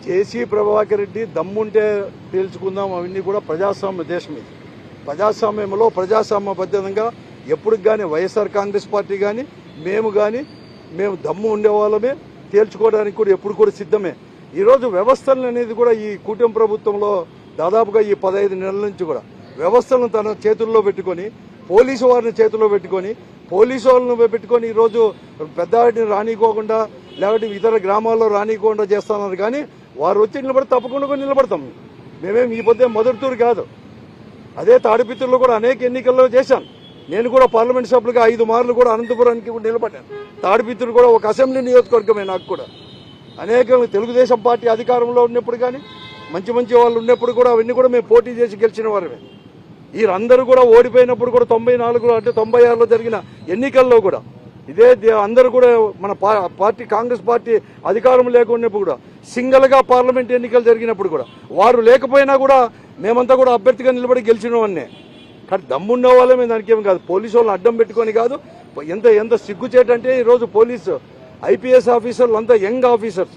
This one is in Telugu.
జేసీ ప్రభాకర్ రెడ్డి దమ్ముంటే తేల్చుకుందాం. అవన్నీ కూడా ప్రజాస్వామ్య దేశం ఇది. ప్రజాస్వామ్యంలో ప్రజాస్వామ్యబద్ధంగా ఎప్పుడు కానీ వైఎస్ఆర్ కాంగ్రెస్ పార్టీ కానీ మేము దమ్ము ఉండేవాళ్ళమే, తేల్చుకోవడానికి కూడా ఎప్పుడు కూడా సిద్ధమే. ఈరోజు వ్యవస్థలను అనేది కూడా ఈ కూటమి ప్రభుత్వంలో దాదాపుగా ఈ 15 నెలల నుంచి కూడా వ్యవస్థలను తన చేతుల్లో పెట్టుకొని, పోలీసు వారిని చేతుల్లో పెట్టుకొని, పోలీసు వాళ్ళను పెట్టుకొని ఈరోజు పెద్దవాటిని రానికోకుండా లేకపోతే ఇతర గ్రామాల్లో రానికోకుండా చేస్తున్నారు. కానీ వారు వచ్చి నిలబడి తప్పకుండా నిలబడతాం. మేమేం ఈ పొద్దు మొదటితూరు కాదు. అదే తాడిపిత్రుల్లో కూడా అనేక ఎన్నికల్లో చేశాను. నేను కూడా పార్లమెంట్ సభ్యులుగా 5 మార్లు కూడా అనంతపురానికి కూడా నిలబడ్డాను. తాడిపిత్రులు కూడా ఒక అసెంబ్లీ నియోజకవర్గమే. నాకు కూడా అనేక తెలుగుదేశం పార్టీ అధికారంలో ఉన్నప్పుడు కానీ మంచి వాళ్ళు ఉన్నప్పుడు కూడా అవన్నీ కూడా మేము పోటీ చేసి గెలిచిన వారమే. వీరందరూ కూడా ఓడిపోయినప్పుడు కూడా 94 అంటే 96లో జరిగిన ఎన్నికల్లో కూడా ఇదే అందరూ కూడా మన పార్టీ కాంగ్రెస్ పార్టీ అధికారం లేకున్నప్పుడు కూడా సింగిల్గా పార్లమెంట్ ఎన్నికలు జరిగినప్పుడు కూడా వారు లేకపోయినా కూడా మేమంతా కూడా అభ్యర్థిగా నిలబడి గెలిచిన వాడినే. కానీ దమ్మున్న వాళ్ళమే, దానికి ఏం కాదు. పోలీసు వాళ్ళని అడ్డం పెట్టుకొని కాదు. ఎంత సిగ్గుచేటంటే ఈరోజు పోలీసు ఐపీఎస్ ఆఫీసర్లు అంతా యంగ్ ఆఫీసర్స్